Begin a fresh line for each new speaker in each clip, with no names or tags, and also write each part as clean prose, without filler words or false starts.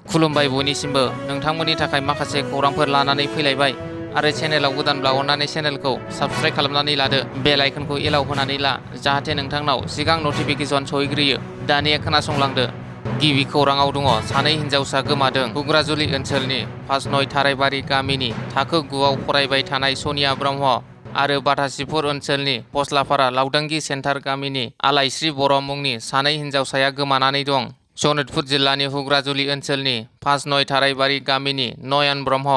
खुलुमबाय बयनिसिमबो नोंथांमोननि थाखाय माखासे खौरांफोर लानानै फैलायबाय आरो चेनेलाव गोदानब्ला अन्नानै चेनेलखौ साबस्क्राइब खालामनानै लादो बेल आइकनखौ एलाव होनानै ला जाहाथे नोंथांनाव सिगां नटिफिकेसन सहैग्रोयो दानिया खोनासंलांदो गिबि खौराङाव दङ सानै हिनजावसा गोमादों घुग्राजुलि ओनसोलनि 5 थारायबारि गामिनि थाखो 9आव फरायबाय थानाय सनिया ब्रह्म आरो बाटासिपुर ओनसोलनि फस्लाफारा लावदांगि सेन्टार गामिनि आलायस्रि बर' मुंनि सानै हिनजावसाया गोमानानै दं। सनितपुर जिल्लानि घुग्राजुलि ओनसोलनि 5 थारायबारि गामिनि नयन ब्रह्म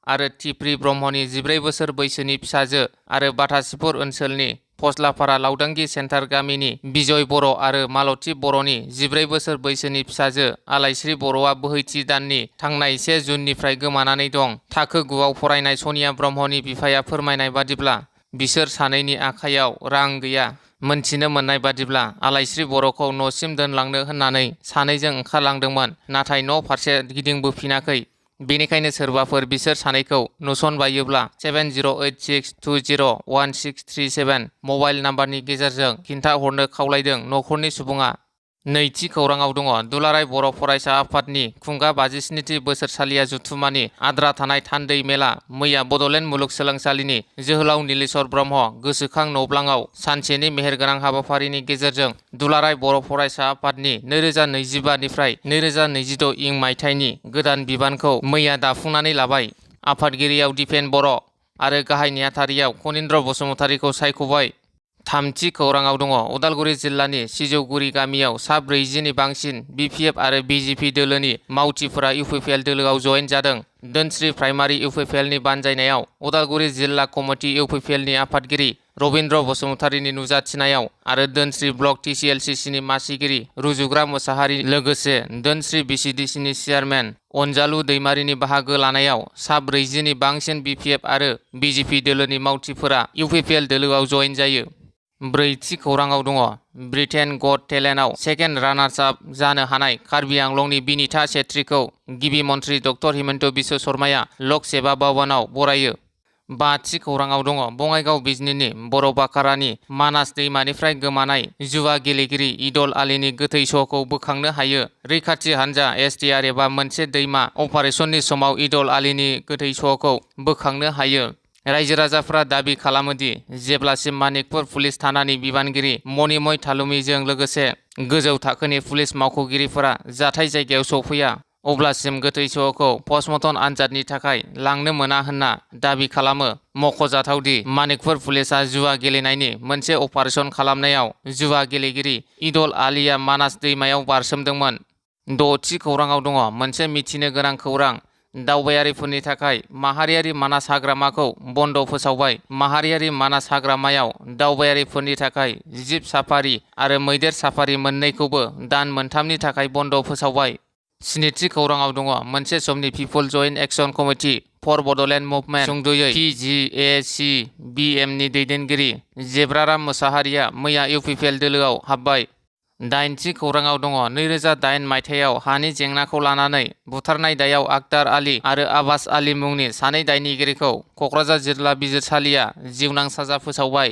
आरो टिप्रि ब्रह्मनि 14 बोसोर बैसोनि फिसाजो आरो बाटासिपुर ओनसोलनि फस्लाफारा लावदांगि सेन्टार गामिनि बिजय बर' आरो मालती बर'नि 14 बोसोर बैसोनि फिसाजो आलायस्रि बर'आ बोहैथि दाननि थांनाय 1 जुननिफ्राय गोमानानै दं। थाखो 9आव फरायनाय सनिया ब्रह्मनि बिफाया फोरमायनाय बादिब्ला बिसोर सानैनि आखायाव रां गैया। मोनथिनो मोननाय बादिब्ला आलायस्रि बर'खौ न'सिम दोनलांनो होननानै सानैजों ओंखारलांदोंमोन नाथाय न' फारसे गिदिंबोफिनाखै। बेनिखायनो सोरबाफोर बिसोर सानैखौ नुसनबायोब्ला 7086201637 मबाइल नाम्बारनि गेजेरजों खिन्थाहरनो खावलायदों नखरनि सुबुङा। नैथि खौराङाव दङ दुलाराय बर' फरायसा आफादनि खुंगा 57थि बोसोरसालिया जथुम्मानि आद्रा थानाय थान्दै मेला मैया बड'लेण्ड मुलुगसोलोंसालिनि जोहोलाव नीलेश्वर ब्रह्म गोसोखां नब्लाङाव सानसेनि मेहेरगोनां हाबाफारिनि गेजेरजों दुलाराय बर' फरायसा आफादनि 2025 निफ्राय 2026 इं मायथाइनि गोदान बिबानखौ मैया दाफुंनानै लाबाय। आफादगिरियाव दिपेन बर' आरो गाहाय नेहाथारियाव खनीन्द्र बसुमतारीखौ सायख'बाय। थामथि खौराङाव दङ उदालगुरि जिल्लानि सिजौगुरि गामियाव सा 40नि बांसिन बिपिएफ आरो बिजेपि दोलोनि मावथिफोरा इउपिपिएल दोलोआव जयेन जादों। दोनस्रि प्राइमारि इउपिपिएलनि बानजायनायाव उदालगुरि जिल्ला कमिटि इउपिपिएलनि आफादगिरि रबिन्द्र बसुमतारीनि नुजाथिनायाव आरो दोनस्रि ब्लक टिसिएलसिसिनि मासिगिरि रुजुग्रा मोसाहारि लोगोसे दोनस्रि बिसिडिसिनि चेयारमेन अनजालु दैमारिनि बाहागो लानायाव सा 40नि बांसिन बिपिएफ आरो बिजेपि दोलोनि मावथिफोरा इउपिपिएल दोलोआव जयेन जायो। ब्रैथि खौराङाव दङ ब्रिटेन गट टेलेन्टआव सेकेन्ड रानार्स आप जानो हानाय कार्बि आंलंनि बिनिता छेत्रीखौ गिबि मन्थ्रि डक्टर हिमन्त बिश्व शर्माया लक सेवा भवनाव बरायो। बाथि खौराङाव दङ बङाइगाव बिजनीनि बर' बाकारानि मानास दैमानिफ्राय गोमानाय जुवा गेलेगिरि इदल आलीनि गोथै सहखौ बोखांनो हायो। रैखाथि हान्जा एसटिआर एबा मोनसे दैमा अपारेशननि समाव इदल आलीनि गोथै सहखौ बोखांनो हायो। रायजो राजाफोरा दाबि खालामोदि जेब्लासिम मानिकपुर पुलिस थानानि बिबानगिरि मणिमय थालुमिजों लोगोसे गोजौ थाखोनि पुलिस मावख'गिरिफोरा जाथाय जायगायाव सफैया अब्लासिम गोथै सहखौ पस्टमर्टम आनजादनि थाखाय लांनो मोना होनना दाबि खालामो। मख'जाथावदि मानिकपुर पुलिसआ जुवा गेलेनायनि मोनसे अपारेशन खालामनायाव जुवा गेलेगिरि इदल आलीया मानास दैमायाव बारसोमदोंमोन। द'थि खौराङाव दङ मोनसे मिथिनो गोनां खौरां दावबायारिफोरनि थाखाय माहारियारि मानास हाग्रामाखौ बन्द फोसावबाय। माहारियारि मानास हाग्रामायाव दावबायारिफोरनि थाखाय जिप साफारि आरो मैदेर साफारि मोननैखौबो दान मोनथामनि थाखाय बन्द फोसावबाय। स्निथि खौराङाव दङ मोनसे समनि people joint action committee for Bodoland movement सुंद'यै PGACBMनि दैदेनगिरि जेब्राराम मोसाहारिया मैया इउपिपिएल दोलोआव हाबबाय। दाइनथि खौराङाव दङ 2008 मायथाइयाव हानि जेंनाखौ लानानै बुथारनाय दायाव आक्तार आली आरो आब्बास आली मुंनि सानै दायनिगिरिखौ क'क्राझार जिल्ला बिजिरसालिया जिउनां साजा फोसावबाय।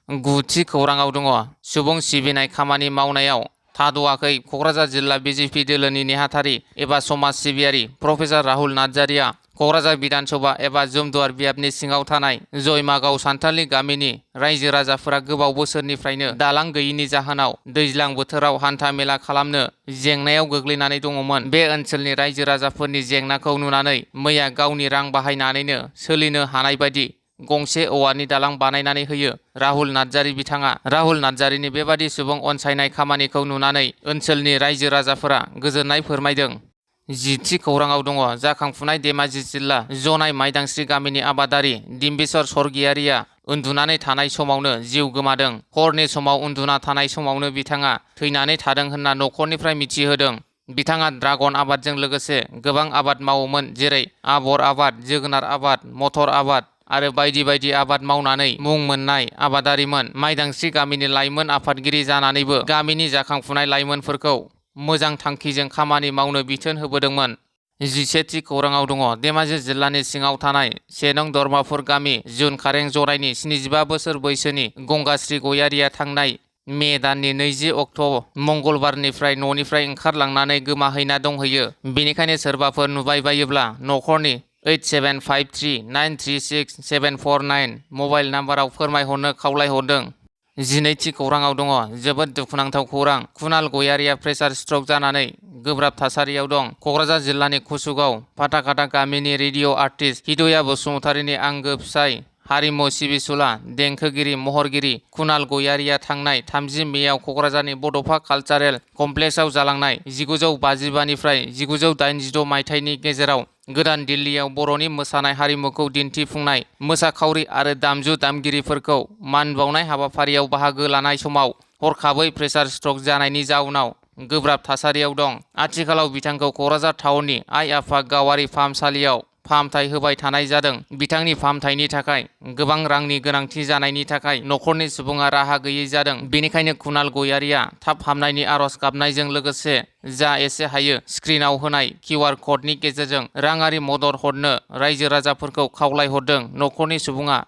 गुथि खौराङाव दङ सुबुं सिबिनाय खामानि मावनायाव थाद'आखै क'क्राझार जिल्ला बिजेपि दोलोनि नेहाथारि एबा समाज सिबियारि प्रफेसार राहुल नार्जारिया क'क्राझार बिधानसभा एबा जुमदुवार बियाबनि सिङाव थानाय जयमागाव सान्थालि गामिनि रायजो राजाफोरा गोबाव बोसोरनिफ्रायनो दालां गैयिनि जाहोनाव दैज्लां बोथोराव हान्था मेला खालामनो जेंनायाव गोग्लैनानै दङमोन। बे ओनसोलनि रायजो राजाफोरनि जेंनाखौ नुनानै मैया गावनि रां बाहायनानैनो सोलिनो हानाय बायदि गंसे औवानि दालां बानायनानै होयो राहुल नार्जारि बिथाङा। राहुल नार्जारिनि बेबादि सुबुं अनसायनाय खामानिखौ नुनानै ओनसोलनि रायजो राजाफोरा गोजोननाय फोरमायदों। जिथि खौराङाव दङ जाखांफुनाय धेमाजि जिल्ला जनाय माइदांस्रि गामिनि आबादारि डिम्बिसर स्वर्गियारिया उन्दुनानै थानाय समावनो जिउ गोमादों। हरनि समाव उन्दुना थानाय समावनो बिथाङा थैनानै थादों होनना नखरनिफ्राय मिथिहोदों। बिथाङा ड्रागन आबादजों लोगोसे गोबां आबाद मावोमोन जेरै आबर आबाद जोगोनार आबाद मटर आबाद आरो बायदि बायदि आबाद मावनानै मुं मोननाय आबादारिमोन। माइदांस्रि गामिनि लाइमोन आफादगिरि जानानैबो गामिनि जाखांफुनाय लाइमोनफोरखौ मोजां थांखिजों खामानि मावनो बिथोन होबोदोंमोन। 11थि खौराङाव दङ धेमाजि जिल्लानि सिङाव थानाय 1 नं धर्मापुर गामि जुन खारें जरायनि 75 बोसोर बैसोनि गंगाश्री गयारिया थांनाय मे दाननि 20 अक्ट' मंगलबारनिफ्राय न'निफ्राय ओंखारलांनानै गोमाहैना दंहैयो। बेनिखायनो सोरबाफोर नुबाय बायोब्ला न'खरनि 8753393749 मबाइल नाम्बाराव फोरमायहरनो खावलायहरदों। 12थि खौराङाव दङ। जोबोद दुखुनांथाव खौरां। कुणाल गयारिया प्रेसार स्ट्रक जानानै गोब्राब थासारियाव दं। क'क्राझार जिल्लानि कुसुगाव फाथाखाथा गामिनि रेडिअ' आर्टिस्ट हिदया बसुमतारीनि आंगो फिसाय हारिमु सिबिसुला देंखोगिरि महरगिरि कुणाल गयारिया थांनाय 30 मेआव क'क्राझारनि बड'फा कालचारेल कमप्लेक्सआव जालांनाय 1955 निफ्राय 1986 मायथाइनि गेजेराव गोदान दिल्लीयाव बर'नि मोसानाय हारिमुखौ दिन्थिफुंनाय मोसाखावरि आरो दामजु दामगिरिफोरखौ मान बावनाय हाबाफारियाव बाहागो लानाय समाव हरखाबै प्रेसार स्ट्रक जानायनि जाउनाव गोब्राब थासारियाव दं। आथिखालाव बिथांखौ क'क्राझार टाउननि आइ आफा गावारि फाहामसालियाव फाहामथाय होबाय थानाय जादों। बिथांनि फाहामथायनि थाखाय गोबां रांनि गोनांथि जानायनि थाखाय न'खरनि सुबुङा राहा गैयै जादों। बेनिखायनो कुणाल गयारिया थाब हामनायनि आर'ज गाबनायजों लोगोसे जा एसे हायो स्क्रिनाव होनाय QR क'डनि गेजेरजों राङारि मदद हरनो रायजो राजाफोरखौ खावलायहरदों। न'खरनि सुबुङा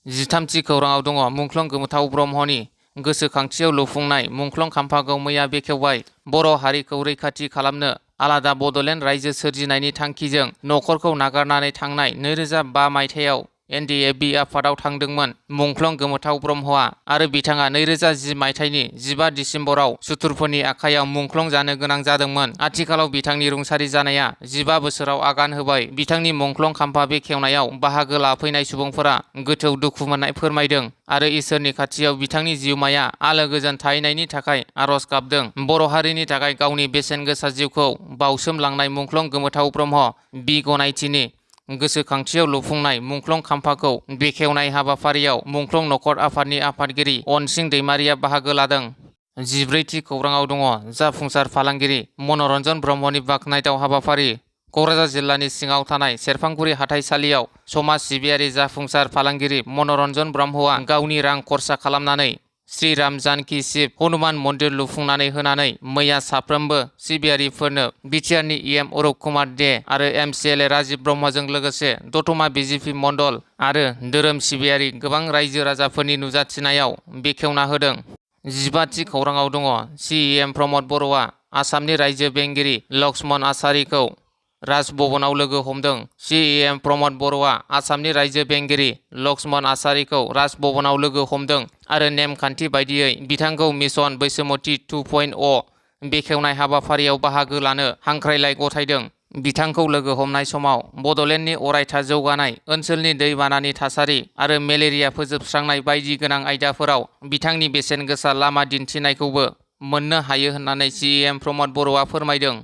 13थि खौराङाव दङ। मुंख्लं गोमोथाव ब्रह्मनि गोसोखांथियाव लुफुंनाय मुंख्लं खाम्फाखौ मैया बेखेवबाय। बर' हारिखौ रैखाथि खालामनो आलादा बड'लेण्ड रायजो सोरजिनायनि थांखिजों न'खरखौ नागारनानै थांनाय 2005 मायथाइयाव NDFB आफादाव थांदोंमोन मुंख्लं गोमोथाव ब्रह्मआ आरो बिथाङा 2010 मायथाइनि 15 दिसेम्बराव सुथुरफोरनि आखायाव मुंख्लं जानो गोनां जादोंमोन। आथिखालाव बिथांनि रुंसारि जानाया 15 बोसोराव आगान होबाय। बिथांनि मुंख्लं खाम्फा बेखेवनायाव बाहागो लाफैनाय सुबुंफोरा गोथौ दुखु मोननाय फोरमायदों आरो इसोरनि खाथियाव बिथांनि जिउमाया आलो गोजोन थाहैनायनि थाखाय आर'ज गाबदों। बर' हारिनि थाखाय गावनि बेसेन गोसा जिउखौ बाउसोमलांनाय मुंख्लं गोमोथाव ब्रह्म बि गनायथिनि गोसोखांथियाव लुफुंनाय मुंख्लं खाम्फाखौ बेखेवनाय हाबाफारियाव मुंख्लं नखर आफादनि आफादगिरि अनसिं दैमारिया बाहागो लादों। 14थि खौराङाव दङ। जाफुंसार फालांगिरि मनरन्जन ब्रह्मनि बाख्नायथाव हाबाफारि। क'क्राझार जिल्लानि सिङाव थानाय सेरफांगुरि हाथाइसालियाव समाज सिबियारि जाफुंसार फालांगिरि मनरन्जन ब्रह्मआ गावनि रां खरसा खालामनानै श्री राम जानकी शिव हनुमान मन्दिर लुफुंनानै होनानै मैया साफ्रोमबो सिबियारिफोरनो बिटिआरनि EM अरुप कुमार दे आरो MCLA राजिब ब्रह्मजों लोगोसे दतमा BJP मण्डल आरो धोरोम सिबियारि गोबां रायजो राजाफोरनि नुजाथिनायाव बेखेवना होदों। 15थि खौराङाव दङ। CEM प्रमद बर'आ आसामनि रायजो बेंगिरि लक्ष्मण आचार्यखौ राजभवनाव लोगो हमदों। CEM प्रमद बर'आ आसामनि रायजो बेंगिरि लक्ष्मण आचार्यखौ राजभवनाव लोगो हमदों आरो नेमखान्थि बायदियै बिथांखौ मिशन बैसोमुथि 2.0 बेखेवनाय हाबाफारियाव बाहागो लानो हांख्रायलाय गथायदों। बिथांखौ लोगो हमनाय समाव बड'लेण्डनि अरायथा जौगानाय ओनसोलनि दैबानानि थासारि आरो मेलेरिया फोजोबस्रांनाय बायदि गोनां आयदाफोराव बिथांनि बेसेन गोसा लामा दिन्थिनायखौबो मोननो हायो होननानै CEM प्रमद बर'आ फोरमायदों।